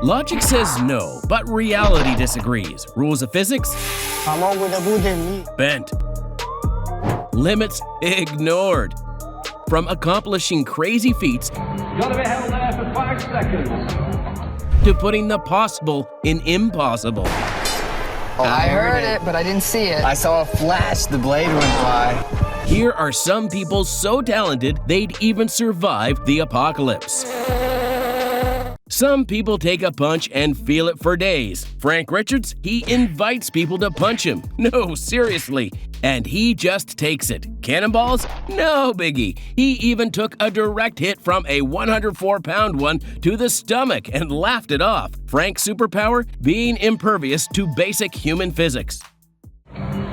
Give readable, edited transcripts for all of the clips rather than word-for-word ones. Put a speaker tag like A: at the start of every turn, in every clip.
A: Logic says no, but reality disagrees. Rules of physics? Bent. Limits ignored. From accomplishing crazy feats
B: Gotta be held there for 5 seconds.
A: to putting the possible in impossible.
C: Oh, I heard it, but I didn't see it.
D: I saw a flash, the blade went by.
A: Here are some people so talented they'd even survive the apocalypse. Some people take a punch and feel it for days. Frank Richards, he invites people to punch him. No, seriously. And he just takes it. Cannonballs? No biggie. He even took a direct hit from a 104-pound one to the stomach and laughed it off. Frank's superpower? Being impervious to basic human physics.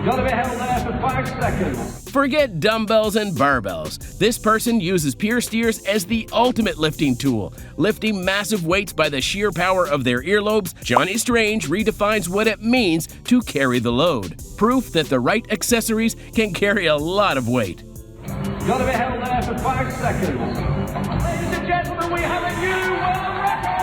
B: Gotta be held there for 5 seconds.
A: Forget dumbbells and barbells. This person uses pier steers as the ultimate lifting tool. Lifting massive weights by the sheer power of their earlobes, Johnny Strange redefines what it means to carry the load. Proof that the right accessories can carry a lot of weight.
B: Gotta be held there for 5 seconds. Ladies and gentlemen, we have a new world record!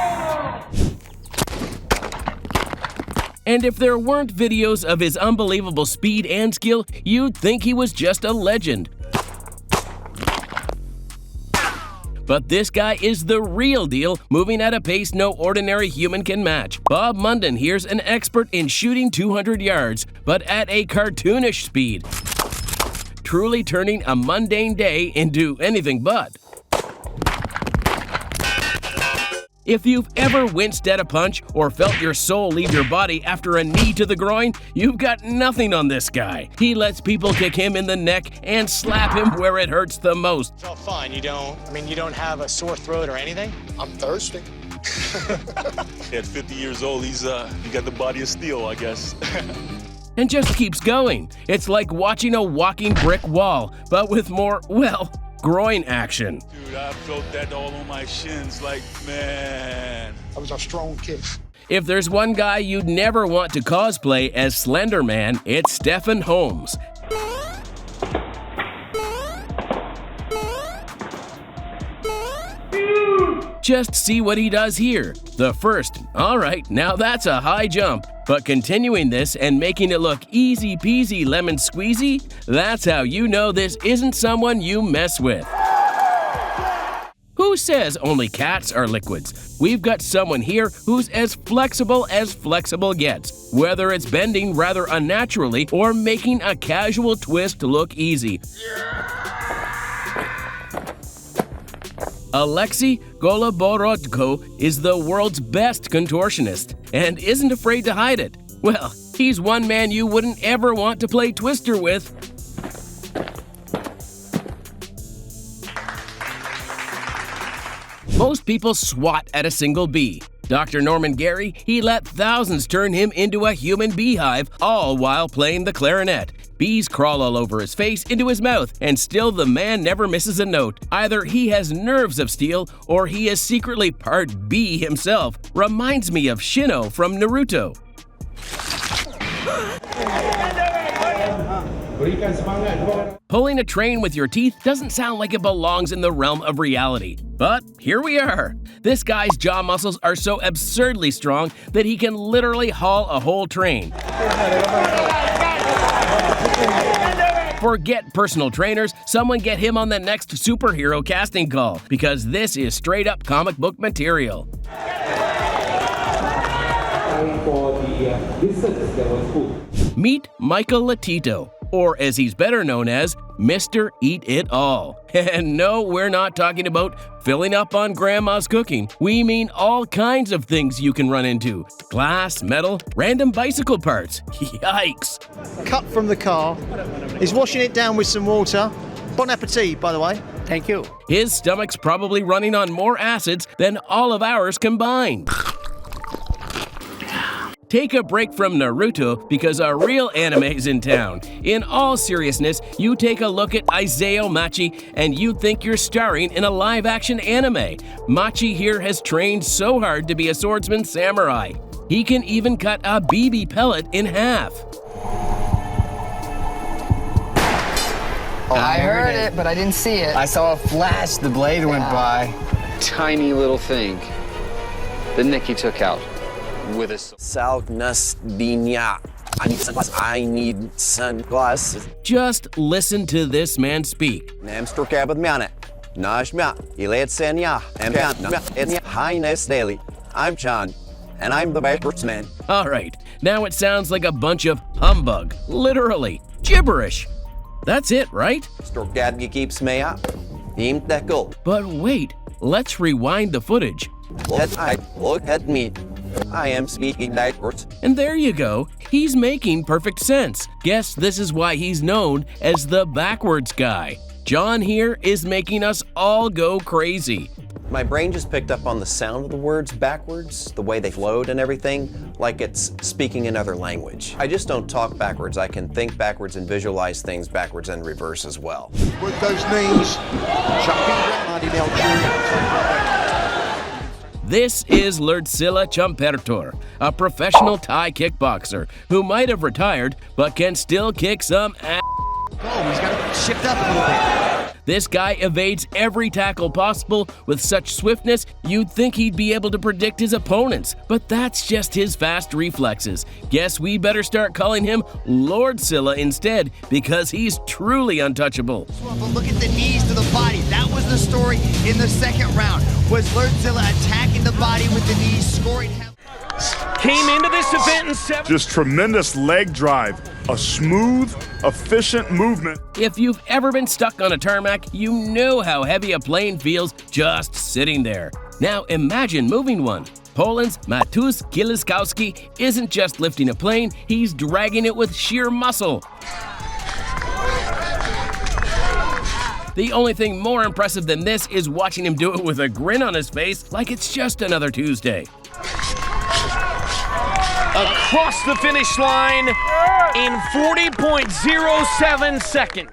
A: And if there weren't videos of his unbelievable speed and skill, you'd think he was just a legend. But this guy is the real deal, moving at a pace no ordinary human can match. Bob Munden here's an expert in shooting 200 yards, but at a cartoonish speed, truly turning a mundane day into anything but. If you've ever winced at a punch or felt your soul leave your body after a knee to the groin, you've got nothing on this guy. He lets people kick him in the neck and slap him where it hurts the most.
E: Felt fine. You don't have a sore throat or anything?
F: I'm thirsty.
G: At 50 years old, he got the body of steel, I guess.
A: And just keeps going. It's like watching a walking brick wall, but with more, well, groin action.
G: Dude, I felt that all on my shins, like, man.
F: I was a strong kid.
A: If there's one guy you'd never want to cosplay as Slender Man, it's Stephen Holmes. Just see what he does here. The first, all right, now that's a high jump. But continuing this and making it look easy peasy lemon squeezy, that's how you know this isn't someone you mess with. Who says only cats are liquids? We've got someone here who's as flexible gets, whether it's bending rather unnaturally or making a casual twist look easy. Alexei Goloborodko is the world's best contortionist and isn't afraid to hide it. Well, he's one man you wouldn't ever want to play Twister with. Most people swat at a single bee. Dr. Norman Gary, he let thousands turn him into a human beehive, all while playing the clarinet. Bees crawl all over his face, into his mouth, and still the man never misses a note. Either he has nerves of steel, or he is secretly part bee himself. Reminds me of Shino from Naruto. Pulling a train with your teeth doesn't sound like it belongs in the realm of reality. But here we are. This guy's jaw muscles are so absurdly strong that he can literally haul a whole train. Forget personal trainers, someone get him on the next superhero casting call, because this is straight up comic book material. Meet Michael Latito, or as he's better known as, Mr. Eat It All. And no, we're not talking about filling up on grandma's cooking. We mean all kinds of things you can run into. Glass, metal, random bicycle parts. Yikes.
H: Cut from the car. He's washing it down with some water. Bon appetit, by the way.
C: Thank you.
A: His stomach's probably running on more acids than all of ours combined. Take a break from Naruto because a real anime's in town. In all seriousness, you take a look at Isao Machi and you think you're starring in a live-action anime. Machi here has trained so hard to be a swordsman samurai. He can even cut a BB pellet in half.
C: Oh, I heard it, but I didn't see it.
D: I saw a flash, the blade went by.
I: Tiny little thing.
D: that Nikki took out with a
I: I need sunglasses.
A: Just listen to this man speak.
I: It's Highness Daily. I'm John, and I'm the backwards man.
A: All right, now it sounds like a bunch of humbug. Literally, gibberish. That's it, right?
I: keeps me up.
A: But wait, let's rewind the footage.
I: Look at me. I am speaking backwards.
A: And there you go. He's making perfect sense. Guess this is why he's known as the backwards guy. John here is making us all go crazy.
I: My brain just picked up on the sound of the words backwards, the way they flowed and everything, like it's speaking another language. I just don't talk backwards. I can think backwards and visualize things backwards and reverse as well.
F: With those knees, jumping down.
A: This is Lerdsila Chumpertor, a professional Thai kickboxer who might have retired but can still kick some ass.
D: Oh, he's got to shift up a little bit.
A: This guy evades every tackle possible with such swiftness you'd think he'd be able to predict his opponents, but that's just his fast reflexes. Guess we better start calling him Lordsila instead because he's truly untouchable.
C: But look at the knees to the body. That was the story in the second round. Was Lordsila attacking the body with the knees, scoring him?
B: Came into this event in 7.
J: Just tremendous leg drive, a smooth, efficient movement.
A: If you've ever been stuck on a tarmac, you know how heavy a plane feels just sitting there. Now imagine moving one. Poland's Mateusz Kieliszkowski isn't just lifting a plane, he's dragging it with sheer muscle. The only thing more impressive than this is watching him do it with a grin on his face like it's just another Tuesday.
B: Across the finish line in 40.07 seconds.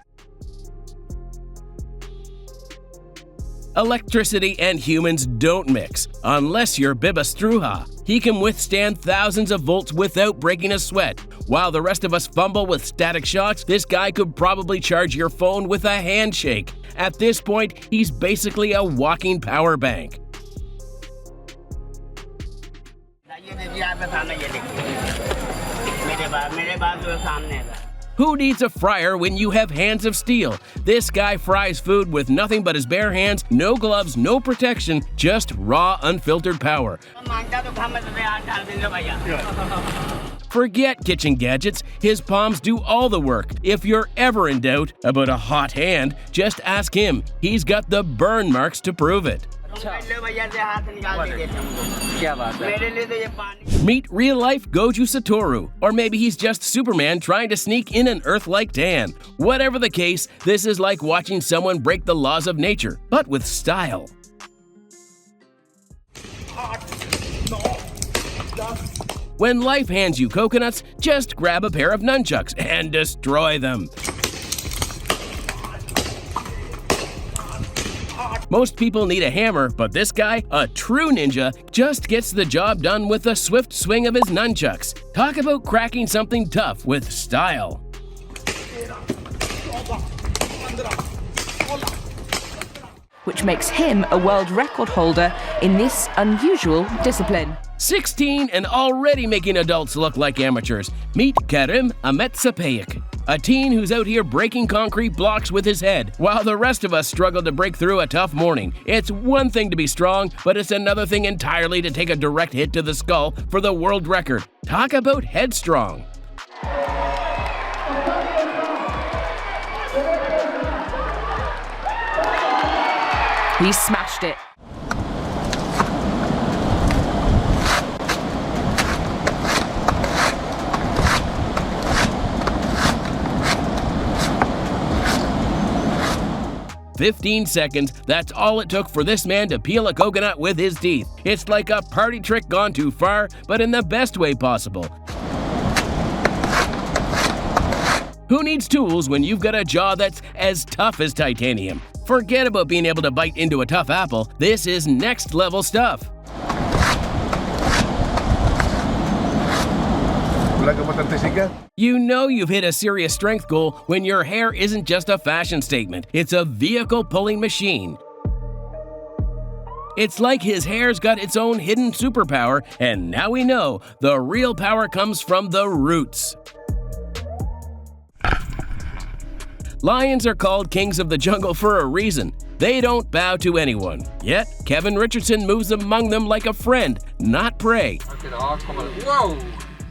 A: Electricity and humans don't mix, unless you're Biba Struha. He can withstand thousands of volts without breaking a sweat. While the rest of us fumble with static shocks, this guy could probably charge your phone with a handshake. At this point, he's basically a walking power bank. Who needs a fryer when you have hands of steel? This guy fries food with nothing but his bare hands, no gloves, no protection, just raw, unfiltered power. Forget kitchen gadgets, his palms do all the work. If you're ever in doubt about a hot hand, just ask him. He's got the burn marks to prove it. Meet real-life Goju Satoru, or maybe he's just Superman trying to sneak in an Earth-like tan. Whatever the case, this is like watching someone break the laws of nature, but with style. When life hands you coconuts, just grab a pair of nunchucks and destroy them. Most people need a hammer, but this guy, a true ninja, just gets the job done with a swift swing of his nunchucks. Talk about cracking something tough with style.
K: Which makes him a world record holder in this unusual discipline.
A: 16 and already making adults look like amateurs. Meet Karim Ametsapayik, a teen who's out here breaking concrete blocks with his head, while the rest of us struggle to break through a tough morning. It's one thing to be strong, but it's another thing entirely to take a direct hit to the skull for the world record. Talk about headstrong.
K: He smashed it.
A: "15 seconds, that's all it took for this man to peel a coconut with his teeth. It's like a party trick gone too far, but in the best way possible. Who needs tools when you've got a jaw that's as tough as titanium? Forget about being able to bite into a tough apple. This is next level stuff. You know you've hit a serious strength goal when your hair isn't just a fashion statement, it's a vehicle pulling machine. It's like his hair's got its own hidden superpower, and now we know the real power comes from the roots. Lions are called kings of the jungle for a reason. They don't bow to anyone. Yet, Kevin Richardson moves among them like a friend, not prey.
B: Whoa!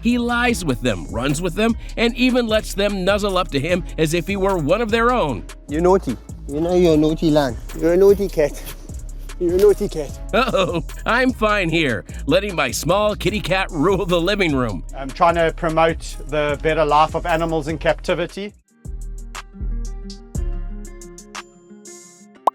A: He lies with them, runs with them, and even lets them nuzzle up to him as if he were one of their own.
L: You're naughty. You know you're a naughty land. You're a naughty cat. You're a naughty cat.
A: Uh-oh, I'm fine here, letting my small kitty cat rule the living room.
M: I'm trying to promote the better life of animals in captivity.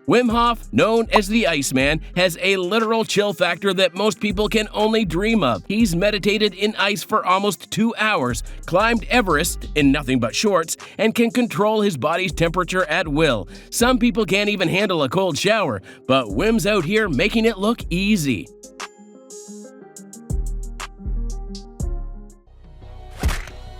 A: Wim Hof, known as the Iceman, has a literal chill factor that most people can only dream of. He's meditated in ice for almost 2 hours, climbed Everest in nothing but shorts, and can control his body's temperature at will. Some people can't even handle a cold shower, but Wim's out here making it look easy.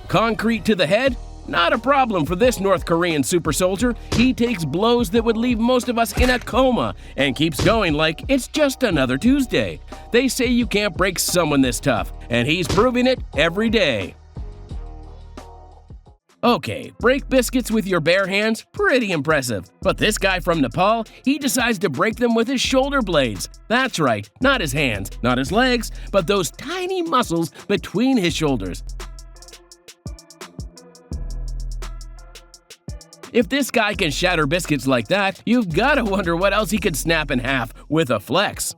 A: Concrete to the head? Not a problem for this North Korean super soldier. He takes blows that would leave most of us in a coma and keeps going like it's just another Tuesday. They say you can't break someone this tough, and he's proving it every day. Okay, break biscuits with your bare hands? Pretty impressive. But this guy from Nepal, he decides to break them with his shoulder blades. That's right, not his hands, not his legs, but those tiny muscles between his shoulders. If this guy can shatter biscuits like that, you've gotta wonder what else he could snap in half with a flex.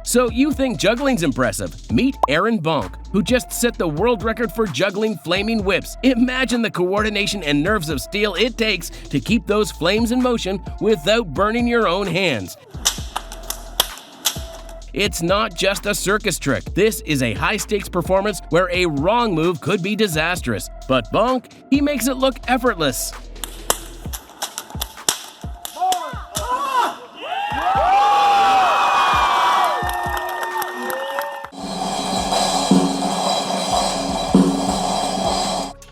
A: So you think juggling's impressive? Meet Aaron Bonk, who just set the world record for juggling flaming whips. Imagine the coordination and nerves of steel it takes to keep those flames in motion without burning your own hands. It's not just a circus trick. This is a high-stakes performance where a wrong move could be disastrous. But Bonk, he makes it look effortless.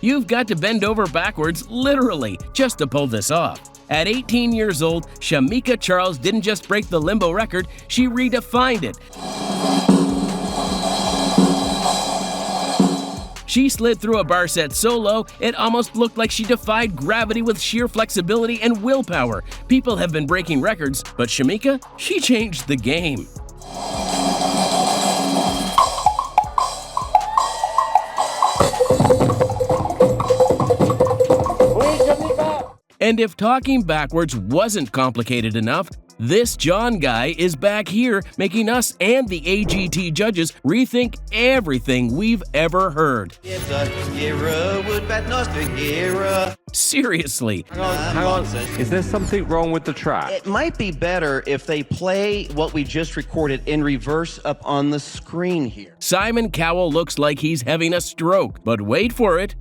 A: You've got to bend over backwards, literally, just to pull this off. At 18 years old, Shamika Charles didn't just break the limbo record, she redefined it. She slid through a bar set so low, it almost looked like she defied gravity with sheer flexibility and willpower. People have been breaking records, but Shamika, she changed the game. And if talking backwards wasn't complicated enough, this John guy is back here making us and the AGT judges rethink everything we've ever heard. Seriously.
N: Hang on. Is there something wrong with the track?
D: It might be better if they play what we just recorded in reverse up on the screen here.
A: Simon Cowell looks like he's having a stroke, but wait for it.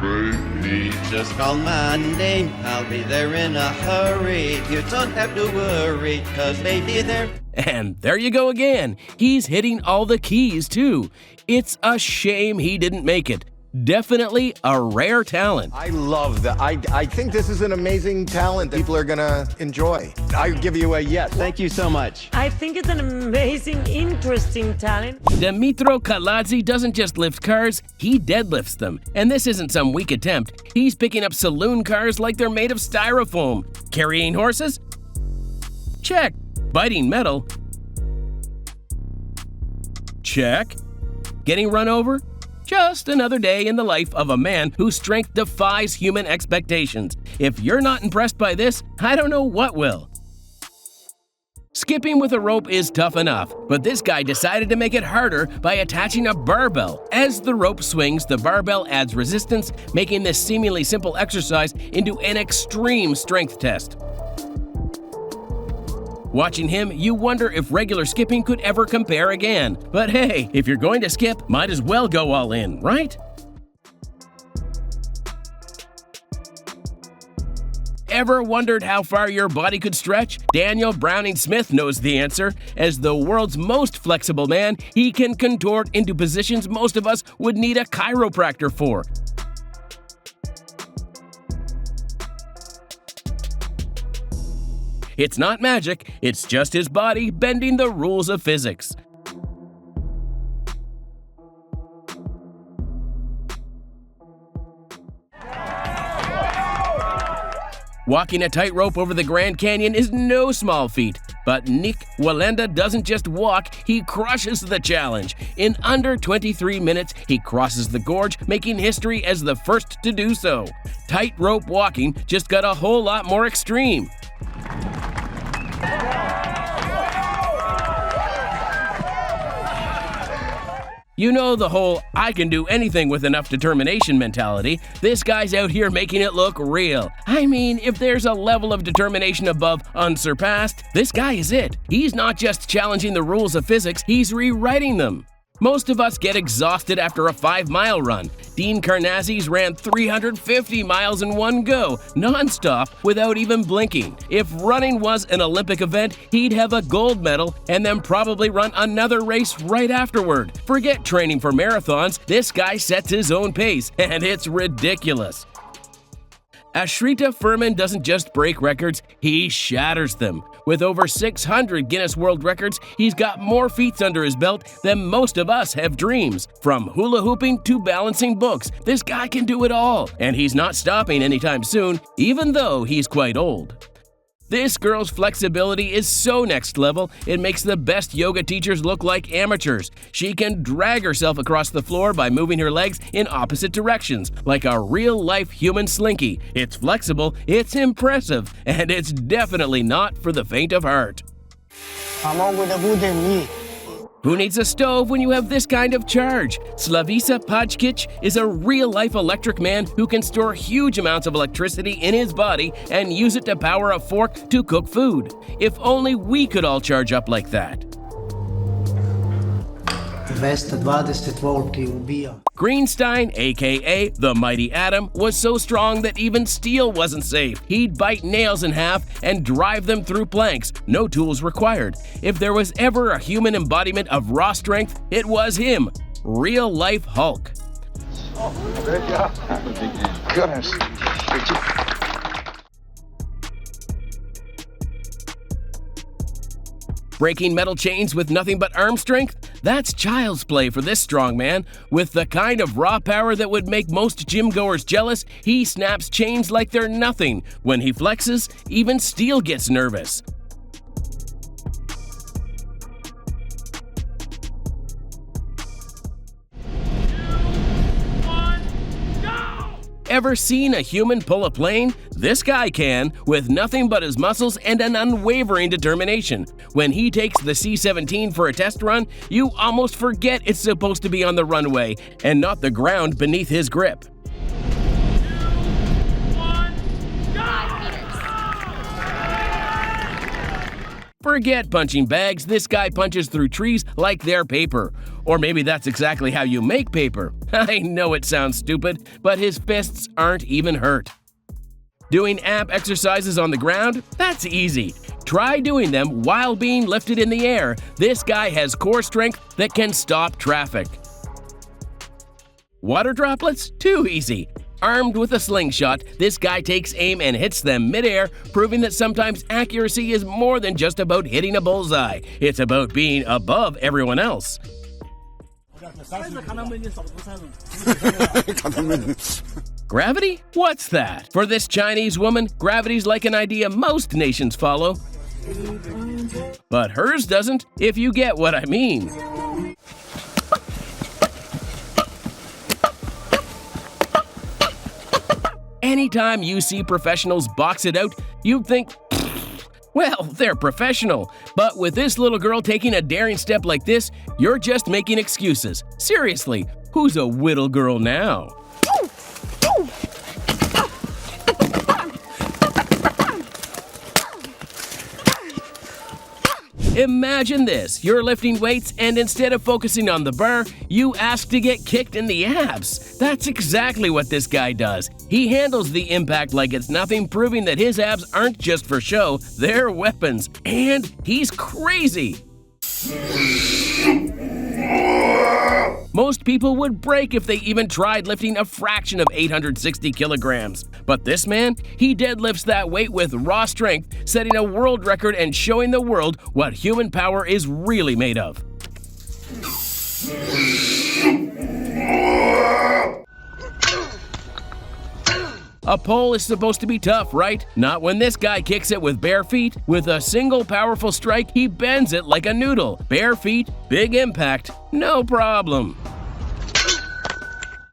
D: Baby, just call my name, I'll be there in a hurry. You don't have to worry, cause baby there.
A: And there you go again. He's hitting all the keys too. It's a shame he didn't make it. Definitely a rare talent.
F: I love that. I think this is an amazing talent that people are gonna enjoy. I give you a yes.
D: Thank you so much.
O: I think it's an amazing, interesting talent.
A: Dimitro Kaladze doesn't just lift cars, he deadlifts them. And this isn't some weak attempt. He's picking up saloon cars like they're made of styrofoam. Carrying horses? Check. Biting metal? Check. Getting run over? Just another day in the life of a man whose strength defies human expectations. If you're not impressed by this, I don't know what will. Skipping with a rope is tough enough, but this guy decided to make it harder by attaching a barbell. As the rope swings, the barbell adds resistance, making this seemingly simple exercise into an extreme strength test. Watching him, you wonder if regular skipping could ever compare again. But hey, if you're going to skip, might as well go all in, right? Ever wondered how far your body could stretch? Daniel Browning Smith knows the answer. As the world's most flexible man, he can contort into positions most of us would need a chiropractor for. It's not magic, it's just his body bending the rules of physics. Walking a tightrope over the Grand Canyon is no small feat, but Nick Walenda doesn't just walk, he crushes the challenge. In under 23 minutes, he crosses the gorge, making history as the first to do so. Tightrope walking just got a whole lot more extreme. You know the whole I can do anything with enough determination mentality. This guy's out here making it look real. I mean, if there's a level of determination above unsurpassed, this guy is it. He's not just challenging the rules of physics, he's rewriting them. Most of us get exhausted after a 5-mile run. Dean Karnazes ran 350 miles in one go, non-stop, without even blinking. If running was an Olympic event, he'd have a gold medal and then probably run another race right afterward. Forget training for marathons, this guy sets his own pace, and it's ridiculous. Ashrita Furman doesn't just break records, he shatters them. With over 600 Guinness World Records, he's got more feats under his belt than most of us have dreams. From hula hooping to balancing books, this guy can do it all. And he's not stopping anytime soon, even though he's quite old. This girl's flexibility is so next level, it makes the best yoga teachers look like amateurs. She can drag herself across the floor by moving her legs in opposite directions, like a real-life human slinky. It's flexible, it's impressive, and it's definitely not for the faint of heart. Who needs a stove when you have this kind of charge? Slavica Pajkic is a real-life electric man who can store huge amounts of electricity in his body and use it to power a fork to cook food. If only we could all charge up like that.
P: 220 volti ubija.
A: Greenstein, aka the Mighty Atom, was so strong that even steel wasn't safe. He'd bite nails in half and drive them through planks, no tools required. If there was ever a human embodiment of raw strength, it was him, real-life Hulk.
B: Goodness.
A: Breaking metal chains with nothing but arm strength? That's child's play for this strong man. With the kind of raw power that would make most gym goers jealous, he snaps chains like they're nothing. When he flexes, even steel gets nervous. Ever seen a human pull a plane? This guy can, with nothing but his muscles and an unwavering determination. When he takes the C-17 for a test run, you almost forget it's supposed to be on the runway and not the ground beneath his grip. Forget punching bags, this guy punches through trees like they're paper. Or maybe that's exactly how you make paper. I know it sounds stupid, but his fists aren't even hurt. Doing amp exercises on the ground? That's easy. Try doing them while being lifted in the air. This guy has core strength that can stop traffic. Water droplets? Too easy. Armed with a slingshot, this guy takes aim and hits them midair, proving that sometimes accuracy is more than just about hitting a bullseye. It's about being above everyone else. Gravity? What's that? For this Chinese woman, gravity's like an idea most nations follow. But hers doesn't, if you get what I mean. Anytime you see professionals box it out, you'd think, well, they're professional. But with this little girl taking a daring step like this, you're just making excuses. Seriously, who's a whittle girl now? Imagine this, you're lifting weights and instead of focusing on the bar, you ask to get kicked in the abs. That's exactly what this guy does. He handles the impact like it's nothing, proving that his abs aren't just for show, they're weapons. And he's crazy. Most people would break if they even tried lifting a fraction of 860 kilograms. But this man, he deadlifts that weight with raw strength, setting a world record and showing the world what human power is really made of. A pole is supposed to be tough, right? Not when this guy kicks it with bare feet. With a single powerful strike, he bends it like a noodle. Bare feet, big impact, no problem.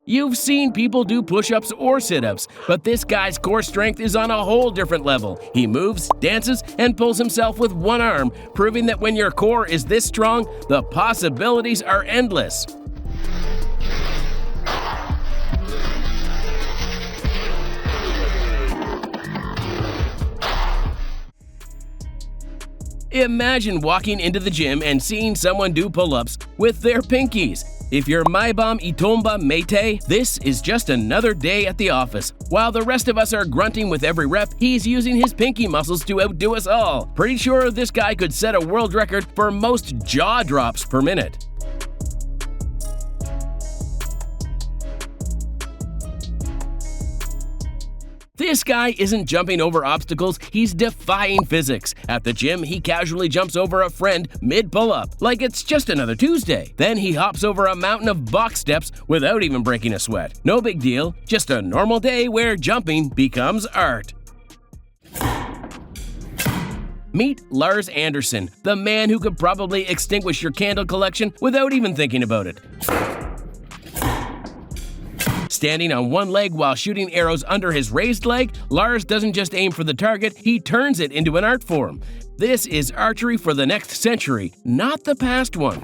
A: You've seen people do push-ups or sit-ups, but this guy's core strength is on a whole different level. He moves, dances, and pulls himself with one arm, proving that when your core is this strong, the possibilities are endless. Imagine walking into the gym and seeing someone do pull-ups with their pinkies. If you're Maibam Itomba Mete, this is just another day at the office. While the rest of us are grunting with every rep, he's using his pinky muscles to outdo us all. Pretty sure this guy could set a world record for most jaw drops per minute. This guy isn't jumping over obstacles, he's defying physics. At the gym, he casually jumps over a friend mid-pull-up, like it's just another Tuesday. Then he hops over a mountain of box steps without even breaking a sweat. No big deal, just a normal day where jumping becomes art. Meet Lars Anderson, the man who could probably extinguish your candle collection without even thinking about it. Standing on one leg while shooting arrows under his raised leg, Lars doesn't just aim for the target, he turns it into an art form. This is archery for the next century, not the past one.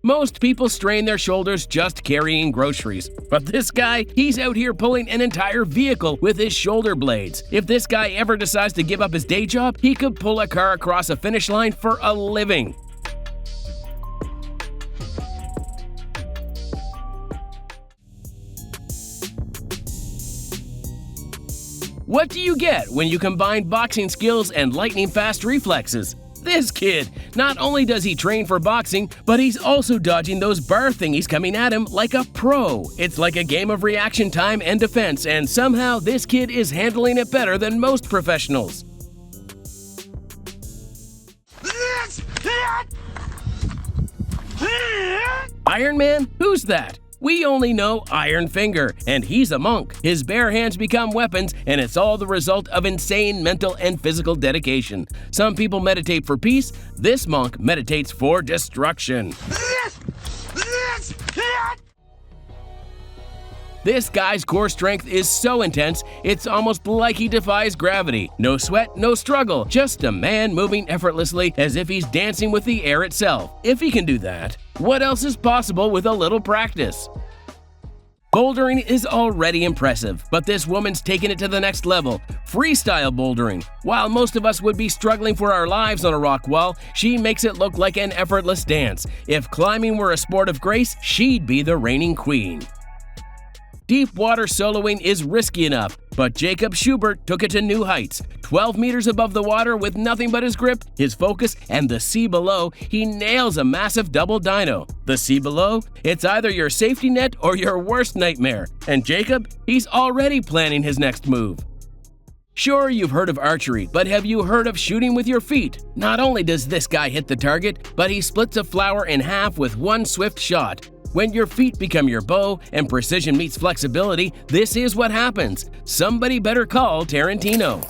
A: Most people strain their shoulders just carrying groceries, but this guy, he's out here pulling an entire vehicle with his shoulder blades. If this guy ever decides to give up his day job, he could pull a car across a finish line for a living. What do you get when you combine boxing skills and lightning-fast reflexes? This kid, not only does he train for boxing, but he's also dodging those bar thingies coming at him like a pro. It's like a game of reaction time and defense, and somehow this kid is handling it better than most professionals. Iron Man? Who's that? We only know Iron Finger, and he's a monk. His bare hands become weapons, and it's all the result of insane mental and physical dedication. Some people meditate for peace. This monk meditates for destruction. This guy's core strength is so intense, it's almost like he defies gravity. No sweat, no struggle, just a man moving effortlessly as if he's dancing with the air itself. If he can do that, what else is possible with a little practice? Bouldering is already impressive, but this woman's taken it to the next level. Freestyle bouldering. While most of us would be struggling for our lives on a rock wall, she makes it look like an effortless dance. If climbing were a sport of grace, she'd be the reigning queen. Deep water soloing is risky enough, but Jacob Schubert took it to new heights. 12 meters above the water with nothing but his grip, his focus, and the sea below, he nails a massive double dino. The sea below? It's either your safety net or your worst nightmare. And Jacob? He's already planning his next move. Sure, you've heard of archery, but have you heard of shooting with your feet? Not only does this guy hit the target, but he splits a flower in half with one swift shot. When your feet become your bow and precision meets flexibility, this is what happens. Somebody better call Tarantino.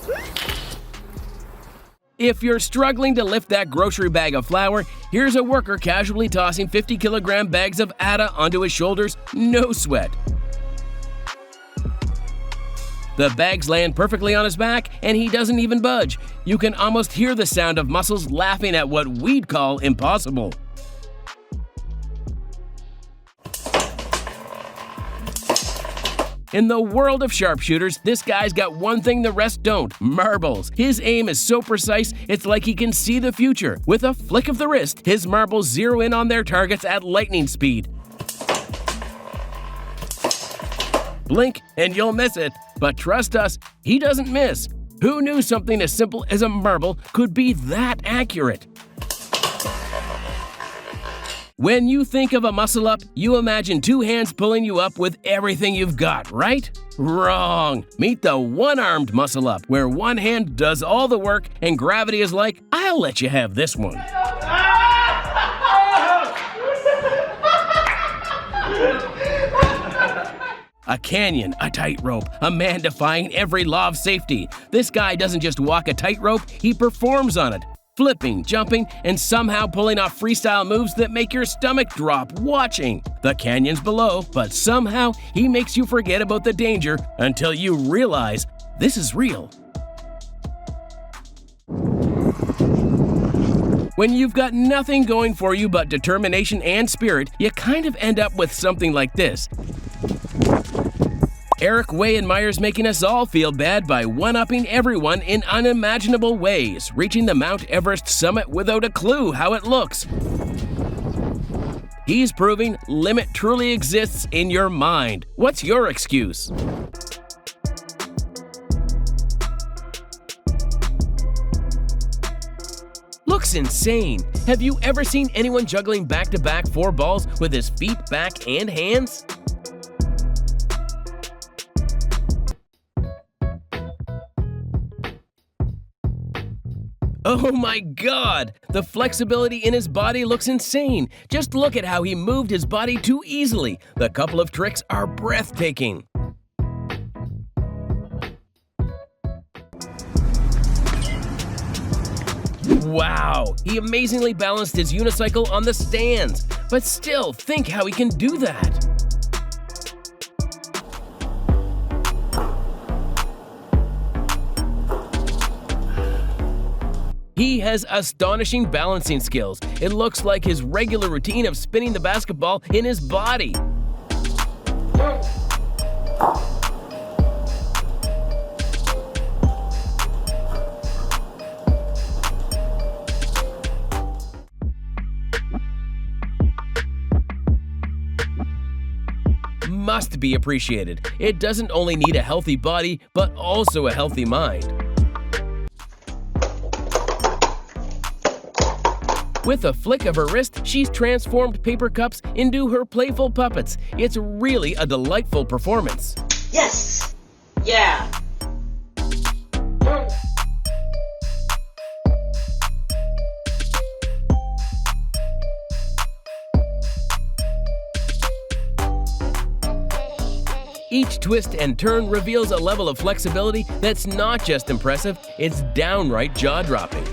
A: If you're struggling to lift that grocery bag of flour, here's a worker casually tossing 50-kilogram bags of atta onto his shoulders, no sweat. The bags land perfectly on his back, and he doesn't even budge. You can almost hear the sound of muscles laughing at what we'd call impossible. In the world of sharpshooters, this guy's got one thing the rest don't: marbles. His aim is so precise, it's like he can see the future. With a flick of the wrist, his marbles zero in on their targets at lightning speed. Blink and you'll miss it. But trust us, he doesn't miss. Who knew something as simple as a marble could be that accurate? When you think of a muscle-up, you imagine two hands pulling you up with everything you've got, right? Wrong! Meet the one-armed muscle-up, where one hand does all the work and gravity is like, I'll let you have this one. A canyon, a tightrope, a man defying every law of safety. This guy doesn't just walk a tightrope, he performs on it. Flipping, jumping, and somehow pulling off freestyle moves that make your stomach drop watching. The canyon's below, but somehow he makes you forget about the danger until you realize this is real. When you've got nothing going for you but determination and spirit, you kind of end up with something like this. Eric Way admires making us all feel bad by one-upping everyone in unimaginable ways, reaching the Mount Everest summit without a clue how it looks. He's proving limit truly exists in your mind. What's your excuse? Looks insane. Have you ever seen anyone juggling back-to-back 4 balls with his feet, back, and hands? Oh my God! The flexibility in his body looks insane. Just look at how he moved his body too easily. The couple of tricks are breathtaking. Wow! He amazingly balanced his unicycle on the stands. But still, think how he can do that. He has astonishing balancing skills. It looks like his regular routine of spinning the basketball in his body. Must be appreciated. It doesn't only need a healthy body, but also a healthy mind. With a flick of her wrist, she's transformed paper cups into her playful puppets. It's really a delightful performance.
O: Yes! Yeah!
A: Each twist and turn reveals a level of flexibility that's not just impressive, it's downright jaw-dropping.